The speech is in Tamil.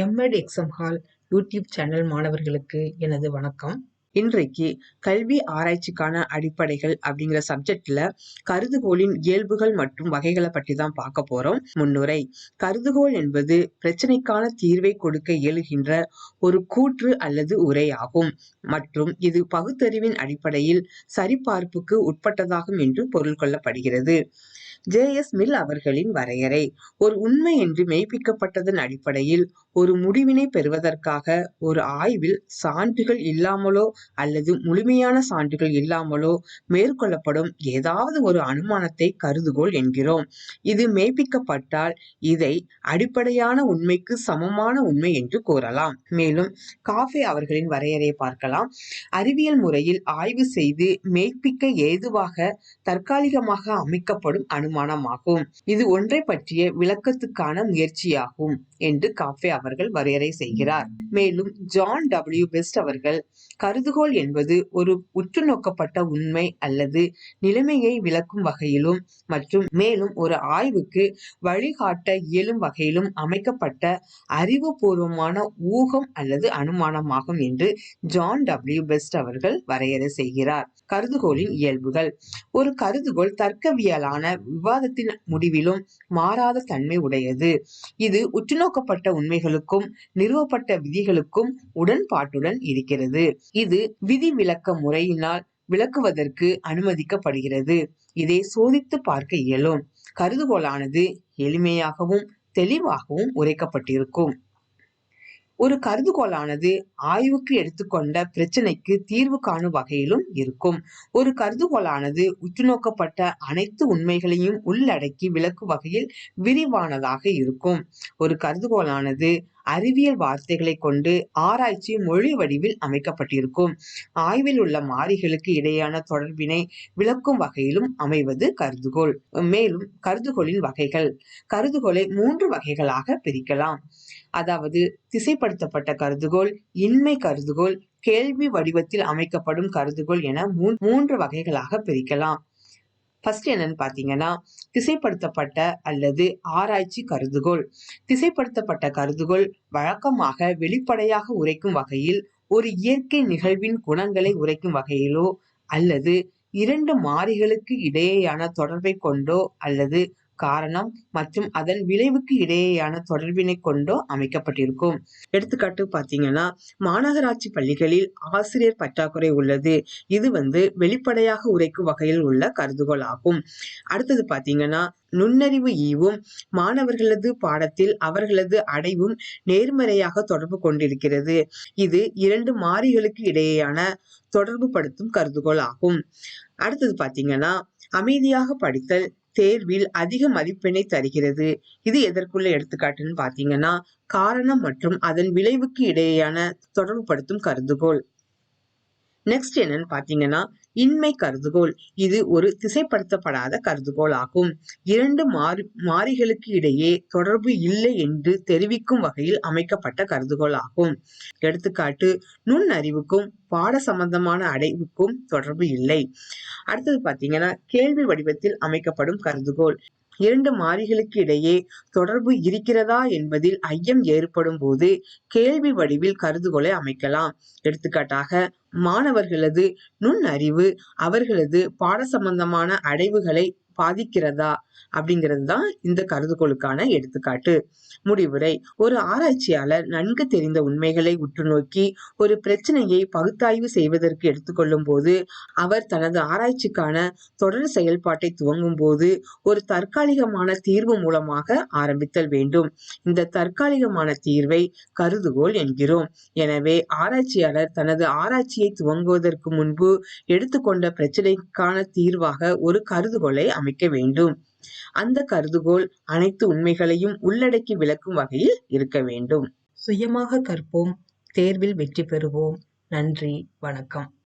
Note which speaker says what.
Speaker 1: MEd exam hall YouTube channel மாணவர்களுக்கு எனது வணக்கம். இன்றைக்கு கல்வி ஆராய்ச்சிக்கான அடிப்படைகள் அப்படிங்கிற சப்ஜெக்ட்ல கருதுகோளின் இயல்புகள் மற்றும் வகைகளை பற்றி தான் பார்க்க போறோம். முன்னுரை: கருதுகோள் என்பது பிரச்சனைக்கான தீர்வை கொடுக்க இயலுகின்ற ஒரு கூற்று அல்லது உரை ஆகும் மற்றும் இது பகுத்தறிவின் அடிப்படையில் சரிபார்ப்புக்கு உட்பட்டதாகும் என்று பொருள் கொள்ளப்படுகிறது. ஜே.எஸ். மில் அவர்களின் வரையறை: ஒரு உண்மை என்று மெய்ப்பிக்கப்பட்டதன் அடிப்படையில் ஒரு முடிவினை பெறுவதற்காக ஒரு ஆய்வில் சான்றுகள் இல்லாமலோ அல்லது முழுமையான சான்றுகள் இல்லாமலோ மேற்கொள்ளப்படும் ஏதாவது ஒரு அனுமானத்தை கருதுகோள் என்கிறோம். இது மெய்ப்பிக்கப்பட்டால் இதை அடிப்படையான உண்மைக்கு சமமான உண்மை என்று கூறலாம். மேலும் காஃபே அவர்களின் வரையறையை பார்க்கலாம். அறிவியல் முறையில் ஆய்வு செய்து மெய்ப்பிக்க ஏதுவாக தற்காலிகமாக அமைக்கப்படும் அனுமானமாகும். இது ஒன்றை பற்றிய விளக்கத்துக்கான முயற்சியாகும் என்று காஃபே அவர்கள் வரையறை செய்கிறார். மேலும் ஜான் டபிள்யூ பெஸ்ட் அவர்கள் கருதுகோள் என்பது ஒரு உற்று நோக்கப்பட்ட உண்மை அல்லது நிலைமையை விளக்கும் வகையிலும் மற்றும் மேலும் ஒரு ஆய்வுக்கு வழிகாட்ட இயலும் வகையிலும் அமைக்கப்பட்ட அறிவுபூர்வமான ஊகம் அல்லது அனுமானமாகும் என்று ஜான் டபிள்யூ பெஸ்ட் அவர்கள் வரையறை செய்கிறார். கருதுகோளின் இயல்புகள்: ஒரு கருதுகோள் தர்க்கவியலான விவாதத்தின் முடிவிலும் மாறாத தன்மை உடையது. இது உற்றுநோக்கப்பட்ட உண்மைகளுக்கும் நிறுவப்பட்ட விதிகளுக்கும் உடன்பாட்டுடன் இருக்கிறது. இது விதி விளக்க முறையினால் விளக்குவதற்கு அனுமதிக்கப்படுகிறது. இதை சோதித்து பார்க்க இயலும். கருதுகோளானது எளிமையாகவும் தெளிவாகவும் உரைக்கப்பட்டிருக்கும். ஒரு கருதுகோளானது ஆய்வுக்கு எடுத்துக்கொண்ட பிரச்சனைக்கு தீர்வு காணும் வகையிலும் இருக்கும். ஒரு கருதுகோளானது உற்றுநோக்கப்பட்ட அனைத்து உண்மைகளையும் உள்ளடக்கி விளக்கும் வகையில் விரிவானதாக இருக்கும். ஒரு கருதுகோளானது அறிவியல் வார்த்தைகளை கொண்டு ஆராய்ச்சி மொழி வடிவில் அமைக்கப்பட்டிருக்கும். ஆய்வில் உள்ள மாறிகளுக்கு இடையேயான தொடர்பினை விளக்கும் வகையிலும் அமைவது கருதுகோள். மேலும் கருதுகோளின் வகைகள்: கருதுகோளை 3 வகைகளாக பிரிக்கலாம். அதாவது திசைப்படுத்தப்பட்ட கருதுகோள், இன்மை கருதுகோள், கேள்வி வடிவத்தில் அமைக்கப்படும் கருதுகோள் என 3 வகைகளாக பிரிக்கலாம். ஃபர்ஸ்ட் என்னன்னு பாத்தீங்கன்னா, திசைப்படுத்தப்பட்ட அல்லது ஆராய்ச்சி கருதுகோள். திசைப்படுத்தப்பட்ட கருதுகோள் வழக்கமாக வெளிப்படையாக உரைக்கும் வகையில் ஒரு இயற்கை நிகழ்வின் குணங்களை உரைக்கும் வகையிலோ அல்லது 2 மாறிகளுக்கு இடையேயான தொடர்பை கொண்டோ அல்லது காரணம் மற்றும் அதன் விளைவுக்கு இடையேயான தொடர்பினை கொண்டோ அமைக்கப்பட்டிருக்கும். எடுத்துக்காட்டு பாத்தீங்கன்னா, மாநகராட்சி பள்ளிகளில் ஆசிரியர் பற்றாக்குறை உள்ளது. இது வெளிப்படையாக உரைக்கும் வகையில் உள்ள கருதுகோள் ஆகும். அடுத்தது பாத்தீங்கன்னா, நுண்ணறிவு ஈவும் மாணவர்களது பாடத்தில் அவர்களது அடைவும் நேர்மறையாக தொடர்பு கொண்டிருக்கிறது. இது 2 மாறிகளுக்கு இடையேயான தொடர்பு படுத்தும் கருதுகோள் ஆகும். அடுத்தது பாத்தீங்கன்னா, அமைதியாக படித்தல் தேர்வில் அதிக மதிப்பெண்ணை தருகிறது. இது எதற்குள்ள எடுத்துக்காட்டுன்னு பாத்தீங்கன்னா, காரணம் மற்றும் அதன் விளைவுக்கு இடையேயான தொடர்பு படுத்தும் கருதுகோள். நெக்ஸ்ட் என்னன்னு பாத்தீங்கன்னா, இன்மை கருதுகோள். இது ஒரு திசைப்படுத்தப்படாத கருதுகோள் ஆகும். 2 மாறிகளுக்கு இடையே தொடர்பு இல்லை என்று தெரிவிக்கும் வகையில் அமைக்கப்பட்ட கருதுகோள் ஆகும். எடுத்துக்காட்டு, நுண்ணறிவுக்கும் பாட சம்பந்தமான அடைவுக்கும் தொடர்பு இல்லை. அடுத்தது பாத்தீங்கன்னா, கேள்வி வடிவத்தில் அமைக்கப்படும் கருதுகோள். 2 மாறிகளுக்கு இடையே தொடர்பு இருக்கிறதா என்பதில் ஐயம் ஏற்படும் போது கேள்வி வடிவில் கருதுகோளை அமைக்கலாம். எடுத்துக்காட்டாக, மாணவர்களது நுண்ணறிவு அவர்களது பாட சம்பந்தமான அடைவுகளை பாதிக்கிறதா அப்படிங்கிறது தான் இந்த கருதுகோளுக்கான எடுத்துக்காட்டு. முடிவுரை: ஒரு ஆராய்ச்சியாளர் நன்கு தெரிந்த உண்மைகளை உற்று நோக்கி ஒரு பிரச்சனையை பகுத்தாய்வு செய்வதற்கு எடுத்துக்கொள்ளும் போது அவர் தனது ஆராய்ச்சிக்கான தொடர் செயல்பாட்டை துவங்கும் போது ஒரு தற்காலிகமான தீர்வு மூலமாக ஆரம்பித்தல் வேண்டும். இந்த தற்காலிகமான தீர்வை கருதுகோள் என்கிறோம். எனவே ஆராய்ச்சியாளர் தனது ஆராய்ச்சியை துவங்குவதற்கு முன்பு எடுத்துக்கொண்ட பிரச்சனைக்கான தீர்வாக ஒரு கருதுகோளை அமைக்க வேண்டும். அந்த கருதுகோள் அனைத்து உண்மைகளையும் உள்ளடக்கி விளக்கும் வகையில் இருக்க வேண்டும். சுயமாக கற்போம், தேர்வில் வெற்றி பெறுவோம். நன்றி, வணக்கம்.